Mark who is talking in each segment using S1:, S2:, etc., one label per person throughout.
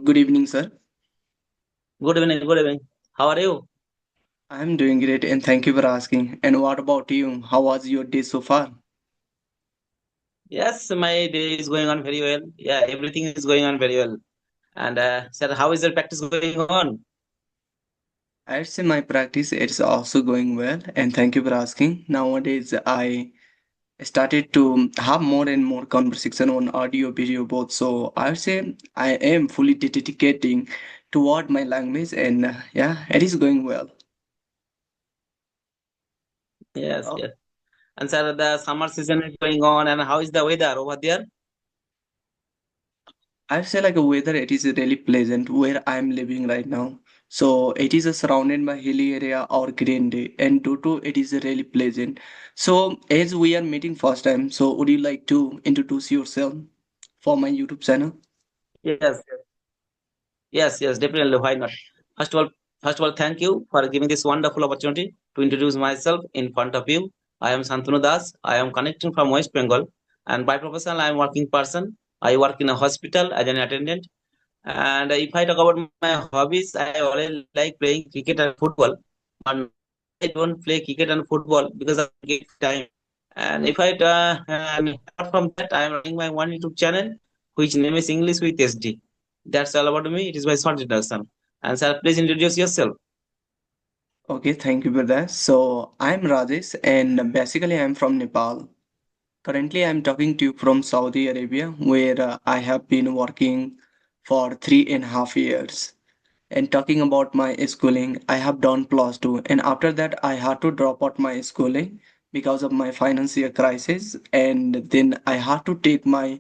S1: Good evening, sir.
S2: Good evening, good evening. How are you?
S1: I'm doing great and thank you for asking. And what about you? How was your day so far?
S2: Yes, my day is going on very well. Yeah, everything is going on very well. And sir, how is your practice going on?
S1: I'd say my practice is also going well and thank you for asking. Nowadays, I started to have more and more conversation on audio, video both. So I'd say I am fully dedicating toward my language and yeah, it is going well.
S2: Yes, yes. And sir, the summer season is going on, and how is the weather over there?
S1: I'd say like a weather it is really pleasant where I'm living right now. So it is surrounded by hilly area or greenery and due to it is really pleasant. So as we are meeting first time, so would you like to introduce yourself for my YouTube channel?
S2: Yes, yes, definitely. Why not? First of all, first of all, thank you for giving this wonderful opportunity to introduce myself in front of you. I am Santanu Das. I am connecting from West Bengal, and by profession, I am working person. I work in a hospital as an attendant. And if I talk about my hobbies, I always like playing cricket and football. But nowadays I don't play cricket and football because I don't get time. And if and apart from that, I am running my one YouTube channel, which name is English with SD. That's all about me. It is my short introduction. And sir, please introduce yourself.
S1: Okay, thank you for that. So I'm Rajesh and basically I'm from Nepal. Currently I'm talking to you from Saudi Arabia where I have been working for 3.5 years. And talking about my schooling, I have done plus two, and after that, I had to drop out my schooling because of my financial crisis, and then I had to take my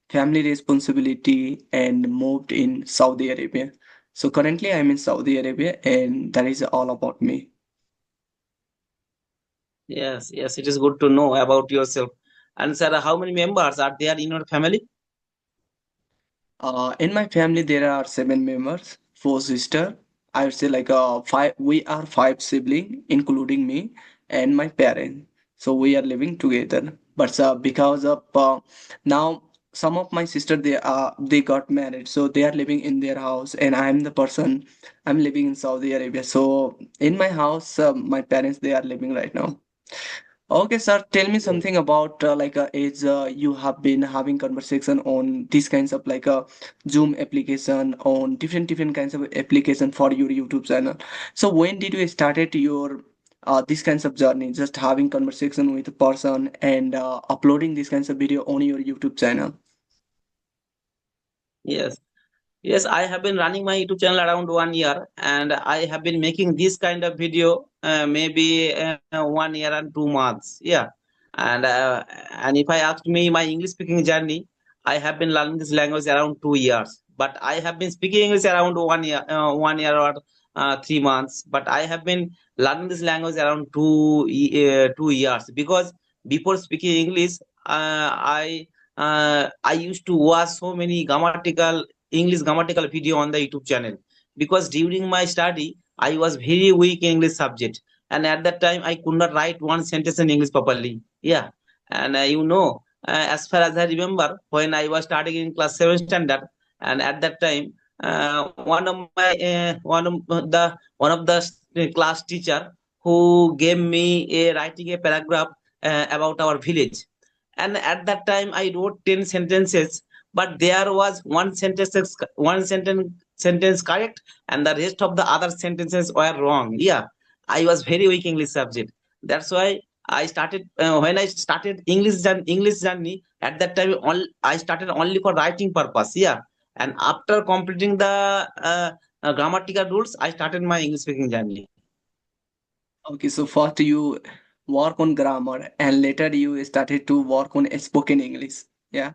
S1: family responsibility and moved in Saudi Arabia. So currently, I'm in Saudi Arabia, and that is all about me.
S2: Yes, it is good to know about yourself. And sir, how many members are there in your family?
S1: In my family, there are 7 members, 4 sisters. I would say like five. We are 5 siblings, including me and my parents. So we are living together. But because of now, some of my sister they got married, so they are living in their house, and I'm the person. I'm living in Saudi Arabia. So in my house, my parents they are living right now. Okay, sir, tell me something about as you have been having conversation on these kinds of Zoom application on different kinds of application for your YouTube channel. So when did you started your these kinds of journey, just having conversation with a person and uploading these kinds of video on your YouTube channel?
S2: Yes. Yes, I have been running my YouTube channel around 1 year, and I have been making this kind of video maybe 1 year and 2 months. Yeah, and if I asked me my English speaking journey, I have been learning this language around 2 years, but I have been speaking English around 1 year, 1 year or 3 months. But I have been learning this language around 2 years because before speaking English, I used to watch so many grammatical English grammatical video on the YouTube channel because during my study I was very weak in English subject, and at that time I could not write one sentence in English properly. Yeah, and as far as I remember, when I was studying in class 7 standard, and at that time one of the class teacher who gave me a writing a paragraph about our village, and at that time I wrote 10 sentences, but there was one sentence correct, and the rest of the other sentences were wrong. Yeah, I was very weak English subject. That's why I started when I started English journey. At that time, I started only for writing purpose. Yeah, and after completing the grammatical rules, I started my English speaking journey.
S1: Okay, so first you work on grammar and later you started to work on spoken English. Yeah.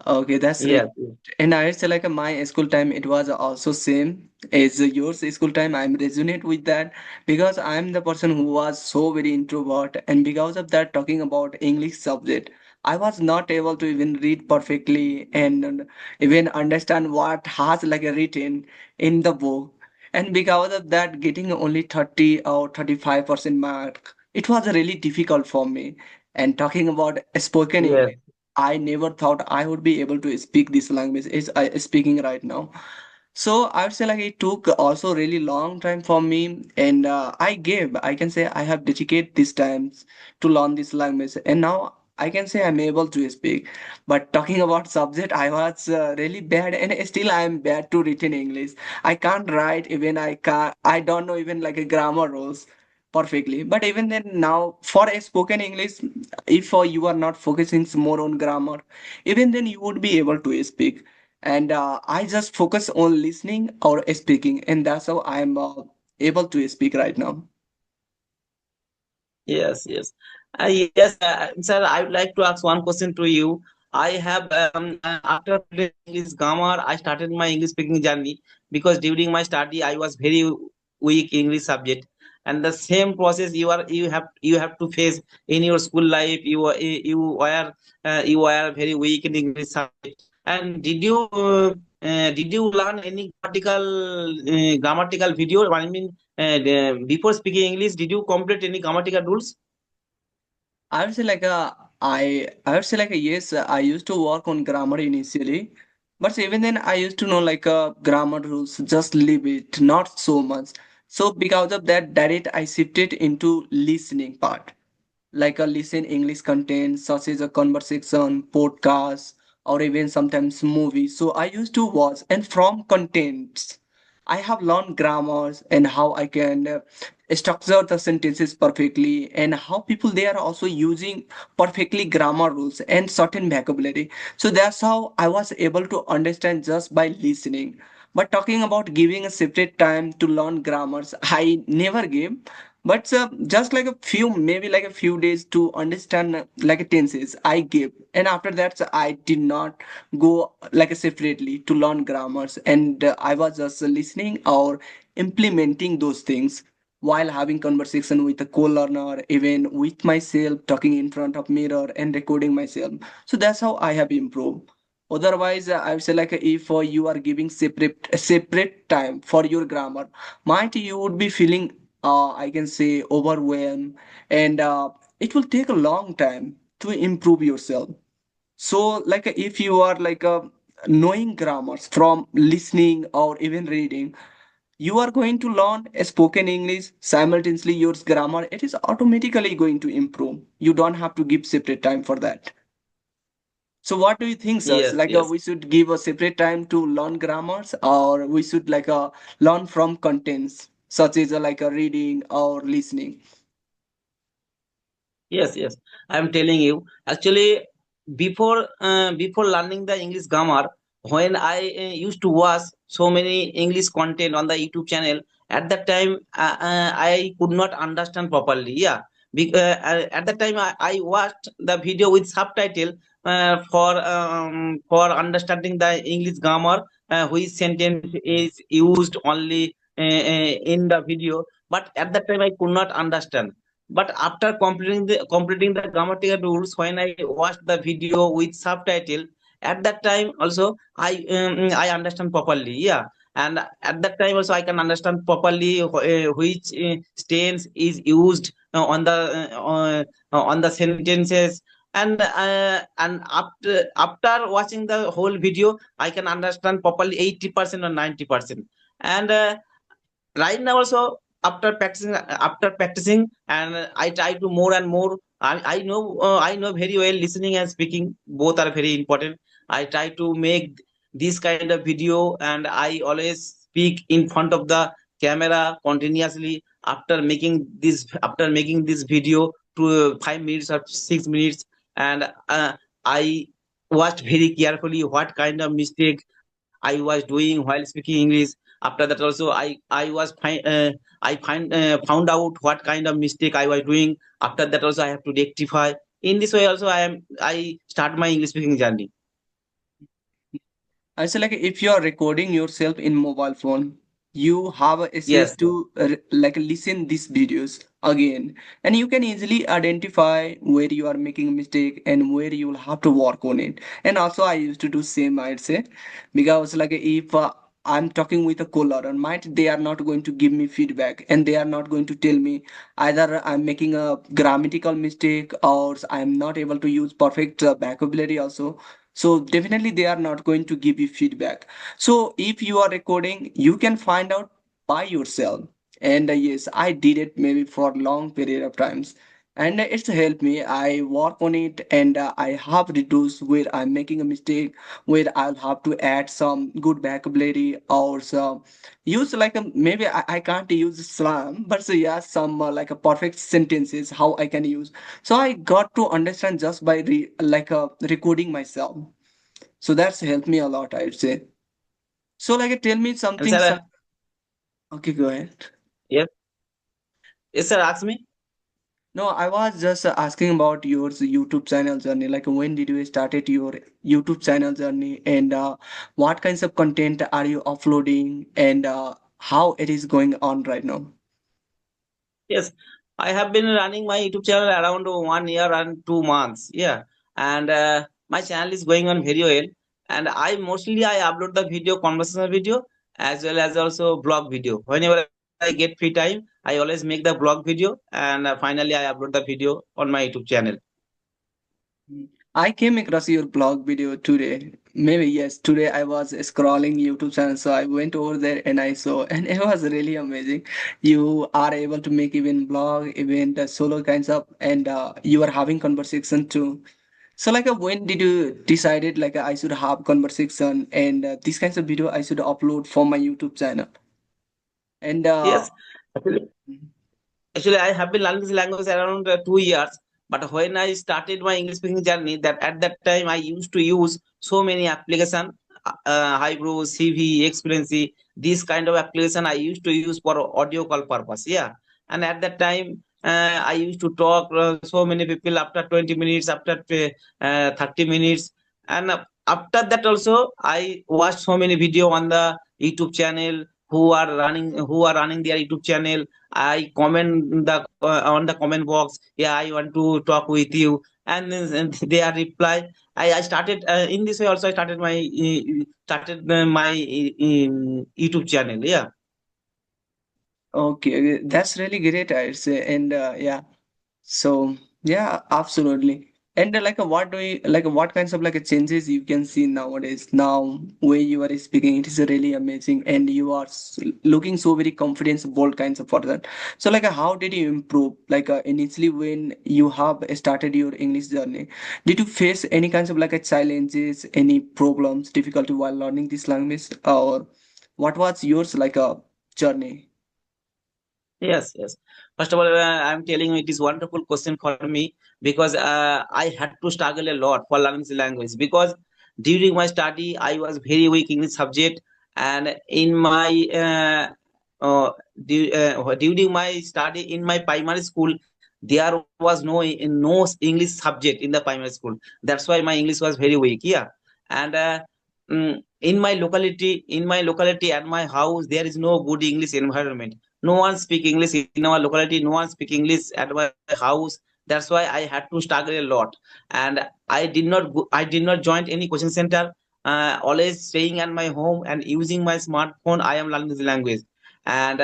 S1: Okay, that's really
S2: Yes,
S1: and I say like my school time it was also same as yours school time. I'm resonate with that because I'm the person who was so very introvert and because of that talking about English subject, I was not able to even read perfectly and even understand what has like a written in the book. And because of that, getting only 30 or 35% mark, it was really difficult for me. And talking about spoken
S2: yes,
S1: English. I never thought I would be able to speak this language as I speaking right now. So I would say like it took also really long time for me, and I can say I have dedicated these times to learn this language, and now I can say I'm able to speak. But talking about subject, I was really bad, and still I am bad to written English. I can't write even I don't know even like a grammar rules perfectly. But even then now for a spoken English, if you are not focusing more on grammar, even then you would be able to speak. And I just focus on listening or speaking, and that's how I'm able to speak right now.
S2: Yes, yes. Yes, sir, I would like to ask one question to you. I have, after completing English grammar, I started my English speaking journey because during my study, I was very weak English subject. And the same process you have to face in your school life. You were very weak in English subject. And did you learn any grammatical video? I mean, before speaking English, did you complete any grammatical rules?
S1: I would say like I would say like yes, I used to work on grammar initially, but even then I used to know like grammar rules, just leave it, not so much. So because of that, direct I shifted into listening part, like a listen English content such as a conversation, podcast, or even sometimes movies. So I used to watch, and from contents, I have learned grammars and how I can structure the sentences perfectly, and how people they are also using perfectly grammar rules and certain vocabulary. So that's how I was able to understand just by listening. But talking about giving a separate time to learn grammars, I never gave, but just like a few, maybe like a few days to understand like a tenses I give, and after that I did not go like a separately to learn grammars, and I was just listening or implementing those things while having conversation with a co-learner, even with myself, talking in front of mirror and recording myself. So that's how I have improved. Otherwise, I would say like if you are giving separate time for your grammar, might you would be feeling I can say overwhelmed, and it will take a long time to improve yourself. So like if you are like knowing grammars from listening or even reading, you are going to learn a spoken English simultaneously your grammar. It is automatically going to improve. You don't have to give separate time for that. So what do you think, sir?
S2: Yes,
S1: Like
S2: yes.
S1: we should give a separate time to learn grammars, or we should like learn from contents such as like a reading or listening.
S2: Yes, yes. I'm telling you. Actually, before learning the English grammar, when I used to watch so many English content on the YouTube channel, at that time I could not understand properly. Yeah, at that time I watched the video with subtitle for understanding the English grammar, which sentence is used only in the video. But at that time I could not understand, but after completing the grammatical rules, when I watched the video with subtitle, at that time also I understand properly. Yeah, and at that time also I can understand properly which tense is used on the sentences. And after watching the whole video, I can understand properly 80% or 90%. And right now also, after practicing, and I try to more and more. I know very well listening and speaking both are very important. I try to make this kind of video, and I always speak in front of the camera continuously. After making this video to 5 minutes or 6 minutes, and I watched very carefully what kind of mistake I was doing while speaking English. After that also, I found out what kind of mistake I was doing. After that also, I have to rectify. In this way also, I start my English speaking journey.
S1: I say like if you are recording yourself in mobile phone, you have access
S2: Yes,
S1: to like listen these videos again, and you can easily identify where you are making a mistake and where you will have to work on it. And also, I used to do same. I'd say because like if I'm talking with a caller and might they are not going to give me feedback, and they are not going to tell me either I'm making a grammatical mistake or I'm not able to use perfect vocabulary also. So definitely they are not going to give you feedback. So if you are recording, you can find out by yourself. And yes, I did it maybe for a long period of times, and it's helped me. I work on it, and I have reduced where I'm making a mistake, where I'll have to add some good vocabulary or some use like a, maybe I can't use slang, but so yeah, some like a perfect sentences how I can use. So I got to understand just by recording myself. So that's helped me a lot, I'd say. So like tell me
S2: And
S1: something.
S2: sir,
S1: Okay, go ahead.
S2: yes, yes, sir. Ask me.
S1: No, I was just asking about your YouTube channel journey. Like, when did you started your YouTube channel journey, and what kinds of content are you uploading, and how it is going on right now?
S2: Yes, I have been running my YouTube channel around 1 year and 2 months. Yeah, and my channel is going on very well. And I upload the video, conversational video, as well as also blog video. Whenever I get free time, I always make the blog video, and finally I upload the video on my YouTube channel.
S1: Mm. I came across your blog video today. Maybe yes, today I was scrolling YouTube channel, so I went over there and I saw, and it was really amazing. You are able to make even blog, even the solo kinds of, and you are having conversation too. So like, when did you decided like I should have conversation, and these kinds of video I should upload for my YouTube channel? And
S2: Yes, actually, I have been learning this language around 2 years. But when I started my English speaking journey, that at that time I used to use so many application, Highbrow, CV, Experiency, this kind of application I used to use for audio call purpose. Yeah, and at that time I used to talk so many people after 20 minutes, after 30 minutes, and after that also I watched so many video on the YouTube channel who are running their YouTube channel. I comment on the comment box. Yeah, I want to talk with you, and they are reply. I started in this way also. I started my YouTube channel. Yeah.
S1: okay, that's really great, I'd say. And yeah. So yeah, absolutely. And what do you like? What kinds of changes you can see nowadays? Now, way you are speaking, it is really amazing, and you are looking so very confident, bold kinds of person. So how did you improve? Initially, when you have started your English journey, did you face any kinds of challenges, any problems, difficulty while learning this language, or what was yours journey?
S2: Yes, yes. First of all, I'm telling you, it is wonderful question for me because I had to struggle a lot for learning the language because during my study I was very weak in this subject, and in my during my study in my primary school there was no English subject in the primary school. That's why my English was very weak. Yeah, and in my locality at my house there is no good English environment. No one speak English in our locality. No one speak English at my house. That's why I had to struggle a lot, and I did not join any coaching center. Always staying at my home and using my smartphone, I am learning the language. And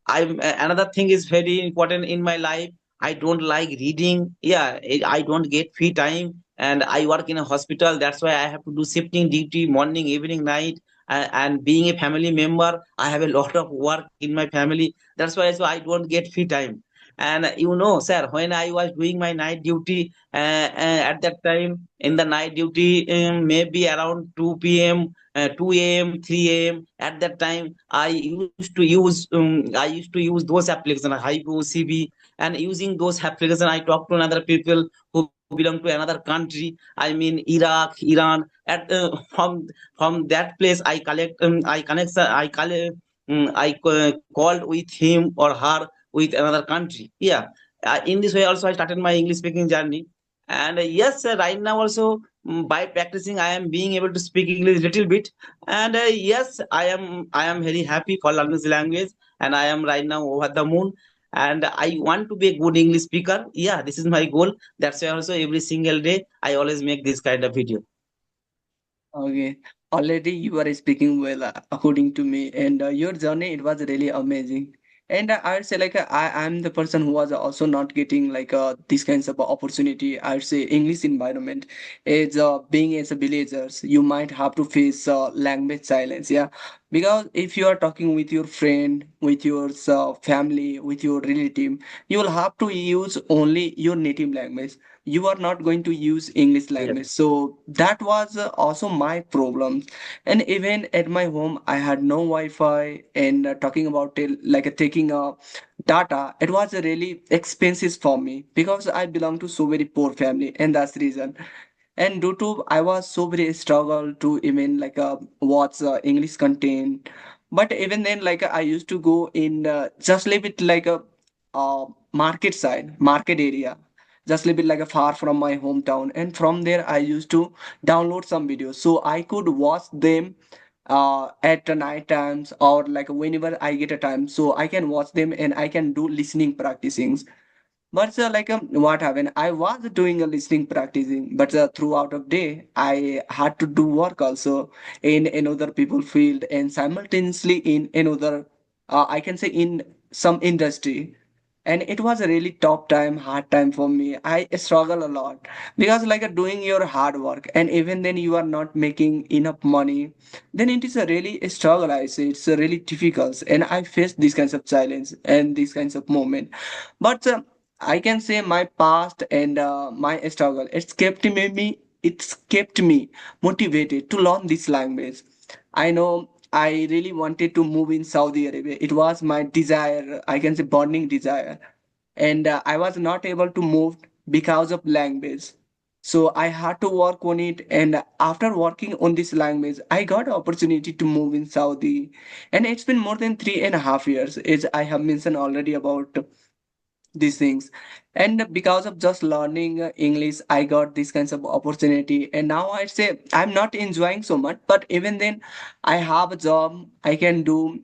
S2: I'm another thing is very important in my life. I don't like reading. Yeah, I don't get free time, and I work in a hospital. That's why I have to do shifting duty, morning, evening, night. And being a family member, I have a lot of work in my family. That's why so I don't get free time. And sir, when I was doing my night duty, at that time in the night duty, maybe around 2 p.m., 2 a.m., 3 a.m. At that time, I used to use those applications, Hypo, CB, and using those applications, I talk to another people who belong to another country. I mean Iraq, Iran. From that place, I called with him or her with another country. Yeah, in this way also I started my English speaking journey. And yes, right now also, by practicing I am being able to speak English little bit. And yes, I am very happy for learning this language, and I am right now over the moon. And I want to be a good English speaker. Yeah, this is my goal. That's why also every single day I always make this kind of video.
S1: Okay, already you are speaking well, according to me, and your journey it was really amazing. And I would say like I'm the person who was also not getting like these kinds of opportunity. I would say English environment is being as a villagers, you might have to face language silence. Yeah, because if you are talking with your friend, with your family, with your relative, you will have to use only your native language. You are not going to use English
S2: Yes,
S1: language. So that was also my problem. And even at my home I had no Wi-Fi, and talking about it, like taking data, it was really expensive for me because I belong to so very poor family, and that's the reason. And due to I was so very struggle to even like watch English content. But even then, like I used to go in just leave it like a market side, market area, just a little bit like a far from my hometown. And from there I used to download some videos so I could watch them at the night times, or like whenever I get a time, so I can watch them and I can do listening practicing. But like what happened? I was doing a listening practicing, but throughout of day I had to do work also in another people field, and simultaneously in another I can say in some industry. And it was a really tough time, hard time for me. I struggle a lot because like doing your hard work, and even then you are not making enough money. Then it is a really a struggle. I say it's a really difficult, and I face these kinds of challenge and these kinds of moment. But I can say my past and my struggle, it's kept me motivated to learn this language. I know I really wanted to move in Saudi Arabia. It was my desire, I can say burning desire. And I was not able to move because of language. So I had to work on it, and after working on this language, I got opportunity to move in Saudi. And it's been more than 3.5 years, as I have mentioned already about these things. And because of just learning English, I got these kinds of opportunity, and now I say I'm not enjoying so much, but even then I have a job I can do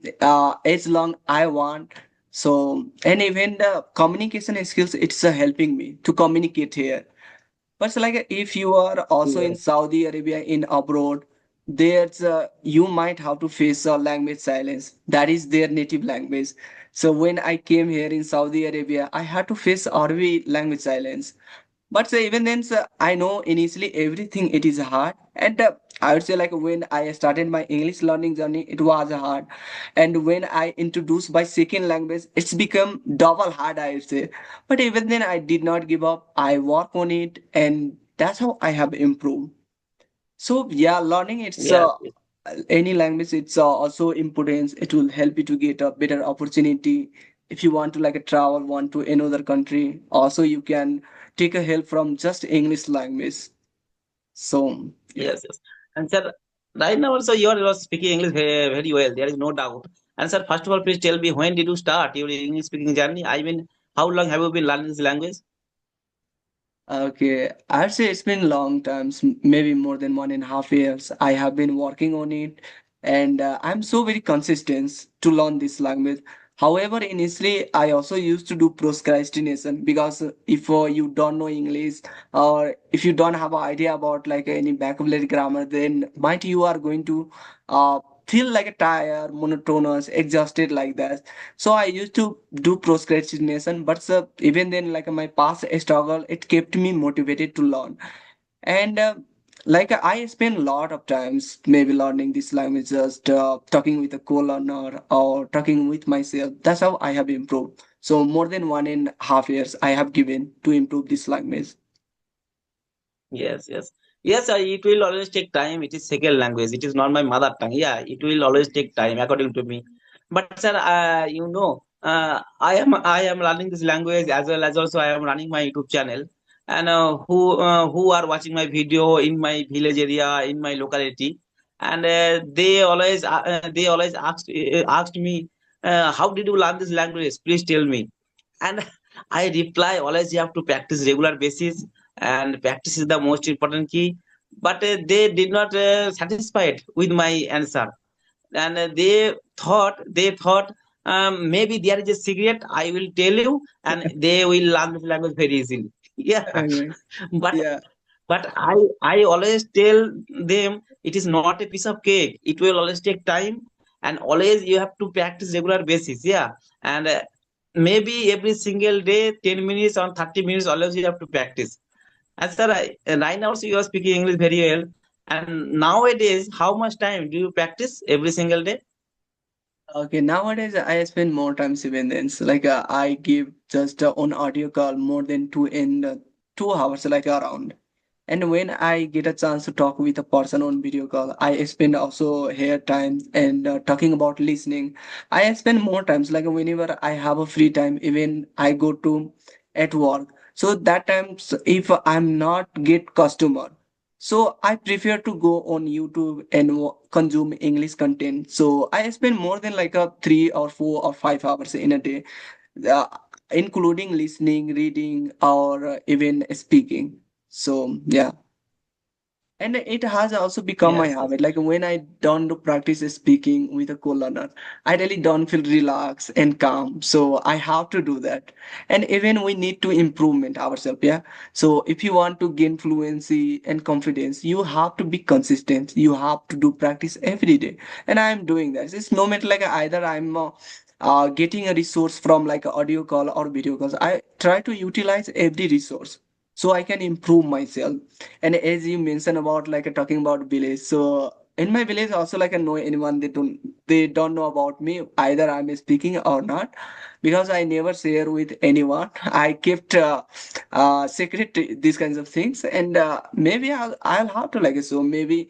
S1: as long I want. So, and even the communication skills, it's helping me to communicate here. But it's like if you are also in
S2: yes,
S1: Saudi Arabia in abroad, there's you might have to face a language silence. That is their native language. So when I came here in Saudi Arabia, I had to face Arabic language silence. But even then, I know initially everything it is hard, and I would say like when I started my English learning journey, it was hard, and when I introduced my second language, it's become double hard. I would say, but even then, I did not give up. I work on it, and that's how I have improved. So yeah, learning it's
S2: yes, yes,
S1: any language. It's also important. It will help you to get a better opportunity if you want to like travel, want to another country. Also, you can take a help from just English language. So yeah.
S2: yes, yes. And sir, right now also you are speaking English very, very well. There is no doubt. And sir, first of all, please tell me when did you start your English speaking journey? I mean, how long have you been learning this language?
S1: Okay, I'd say it's been long times, maybe more than 1.5 years. I have been working on it, and I'm so very consistent to learn this language. However, initially, I also used to do procrastination because if you don't know English, or if you don't have an idea about like any vocabulary grammar, then might you are going to feel like a tired, monotonous, exhausted like that. So I used to do procrastination, but even then, like my past struggle, it kept me motivated to learn. And like I spend a lot of times maybe learning this language, just talking with a co-learner or talking with myself. That's how I have improved. So more than 1.5 years I have given to improve this language.
S2: Yes, yes. Yes, it will always take time. It is second language. It is not my mother tongue. Yeah, it will always take time, according to me. But sir, I am learning this language as well as also I am running my YouTube channel, and who are watching my video in my village area in my locality, and they always asked me, how did you learn this language? Please tell me. And I reply always, you have to practice regular basis, and practice is the most important key. But they did not satisfied with my answer, and they thought maybe there is a secret I will tell you, and they will learn this language very easily. Yeah.
S1: Okay.
S2: but
S1: Yeah.
S2: but I always tell them it is not a piece of cake. It will always take time, and always you have to practice regular basis. Yeah, and maybe every single day 10 minutes or 30 minutes always you have to practice. And sir, 9 hours you are speaking English very well. And nowadays, how much time do you practice every single day?
S1: Okay, nowadays I spend more time even then. So, like I give just on audio call more than 2 hours, like around. And when I get a chance to talk with a person on video call, I spend also here time and talking about listening. I spend more times like whenever I have a free time, even I go to at work. So that times if I'm not get customer, so I prefer to go on YouTube and consume English content. So I spend more than like a 3 or 4 or 5 hours in a day, uh, including listening, reading, or even speaking. So yeah. And it has also become my
S2: Yes, yes,
S1: habit. Like when I don't do practice speaking with a co-learner, I really don't feel relaxed and calm. So I have to do that. And even we need to improvement ourselves. Yeah. So if you want to gain fluency and confidence, you have to be consistent. You have to do practice every day. And I am doing that. It's no matter like either I'm getting a resource from like a audio call or video calls. I try to utilize every resource so I can improve myself. And as you mentioned about like talking about village, so in my village also like I know anyone they don't know about me either I'm speaking or not because I never share with anyone. I kept secret these kinds of things, and maybe I'll have to like so maybe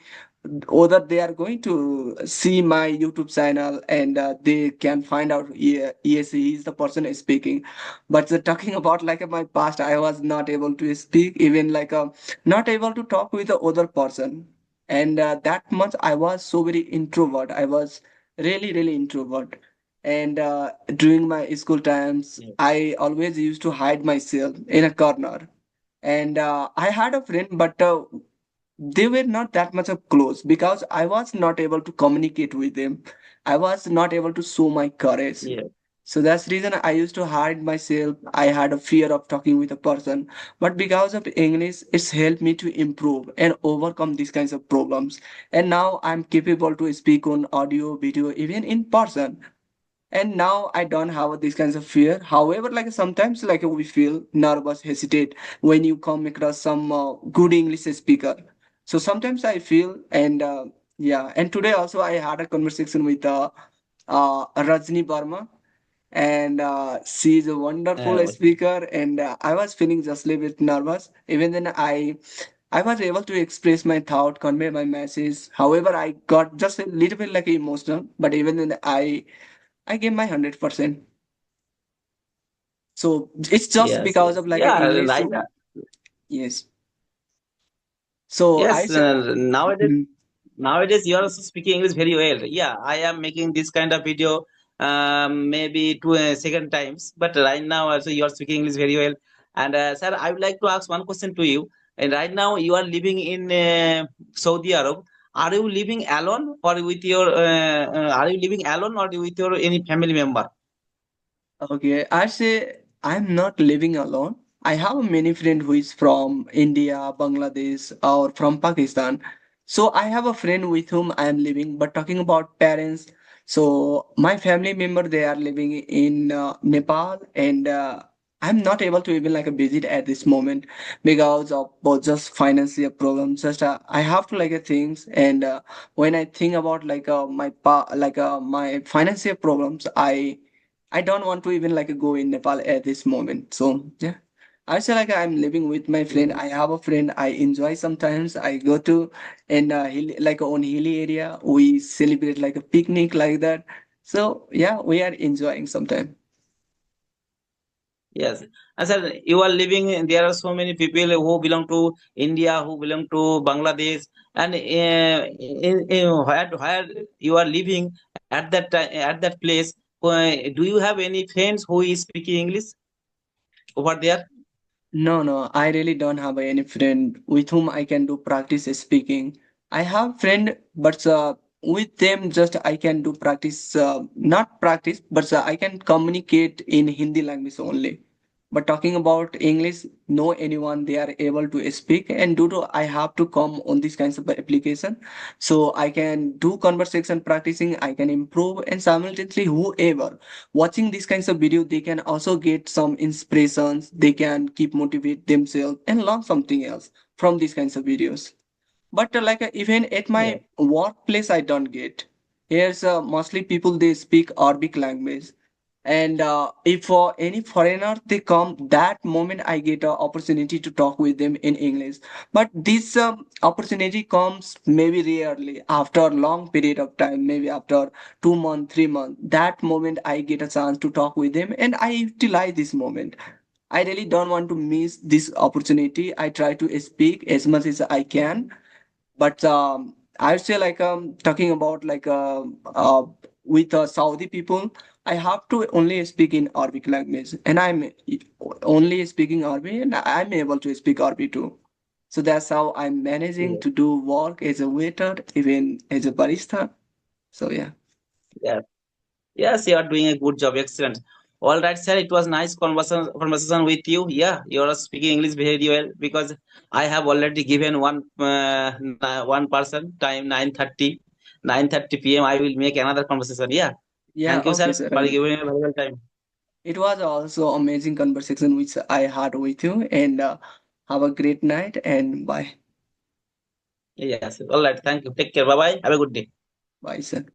S1: whether they are going to see my YouTube channel and they can find out, yeah, yes, he is the person speaking. But talking about like my past, I was not able to speak, even like not able to talk with the other person. And that much I was so very introvert. I was really, really introvert. And during my school times,
S2: yes,
S1: I always used to hide myself in a corner. And I had a friend, but they were not that much of close because I was not able to communicate with them. I was not able to show my courage.
S2: yes,
S1: So that's the reason I used to hide myself. I had a fear of talking with a person. But because of English, it's helped me to improve and overcome these kinds of problems. And now I'm capable to speak on audio, video, even in person. And now I don't have these kinds of fear. However, like sometimes like we feel nervous, hesitate when you come across some good English speaker. So sometimes I feel, and yeah, and today also I had a conversation with Rajni Barma, and she's a wonderful
S2: uh,
S1: speaker, and I was feeling just a little bit nervous. Even then I was able to express my thought, convey my message. However, I got just a little bit like emotional, but even then I gave my 100%. So it's just
S2: yes,
S1: because
S2: yes.
S1: of like a
S2: Yeah,
S1: English.
S2: right.
S1: Yes. So I
S2: Yes,
S1: said,
S2: nowadays
S1: mhm.
S2: nowadays you are also speaking English very well. Yeah, I am making this kind of video maybe two second times, but right now also you are speaking English very well. And sir, I would like to ask one question to you. And right now you are living in Saudi Arab. Are you living alone or with your? Are you living alone or with your any family member?
S1: Okay, I say I'm not living alone. I have many friends who is from India, Bangladesh, or from Pakistan. So I have a friend with whom I am living. But talking about parents, so my family member they are living in Nepal, and I'm not able to even like visit at this moment because of both just financial problems. Just I have to like things, and when I think about like my financial problems, I don't want to even like go in Nepal at this moment. So yeah, I say like I'm living with my friend. I have a friend. I enjoy sometimes. I go to in like on hilly area. We celebrate like a picnic like that. So yeah, we are enjoying sometimes.
S2: Yes, and sir, you are living. There are so many people who belong to India, who belong to Bangladesh, and where you are living at that time, at that place. Do you have any friends who is speaking English over there?
S1: No, no, I really don't have any friend with whom I can do practice speaking. I have friend, but with them just I can do practice, not practice, but I can communicate in Hindi language only. But talking about English, no anyone they are able to speak, and due to I have to come on these kinds of application, so I can do conversation practicing, I can improve, and simultaneously whoever watching these kinds of video, they can also get some inspirations, they can keep motivate themselves and learn something else from these kinds of videos. But even at
S2: Yeah,
S1: my workplace, I don't get. Here's mostly people they speak Arabic language, and if for any foreigner they come, that moment I get an opportunity to talk with them in English. But this opportunity comes maybe rarely after a long period of time, maybe after 2 months, 3 months. That moment I get a chance to talk with them, and I utilize this moment. I really don't want to miss this opportunity. I try to speak as much as I can, but I would say talking about with Saudi people, I have to only speak in Arabic language, and I'm only speaking Arabic, and I'm able to speak Arabic too. So that's how I'm managing
S2: yeah,
S1: to do work as a waiter, even as a barista. So yeah,
S2: yeah. Yes, you are doing a good job. Excellent. All right, sir. It was nice conversation with you. Yeah, you are speaking English very well because I have already given one person time 9:30 p.m. I will make another conversation. Yeah.
S1: yeah,
S2: Thank you,
S1: okay,
S2: sir,
S1: sir.
S2: for
S1: And
S2: giving a valuable time.
S1: it was also amazing conversation which I had with you, and have a great night and bye,
S2: Yes. All right. Thank you. Take care. Bye bye. Have a good day.
S1: bye, sir.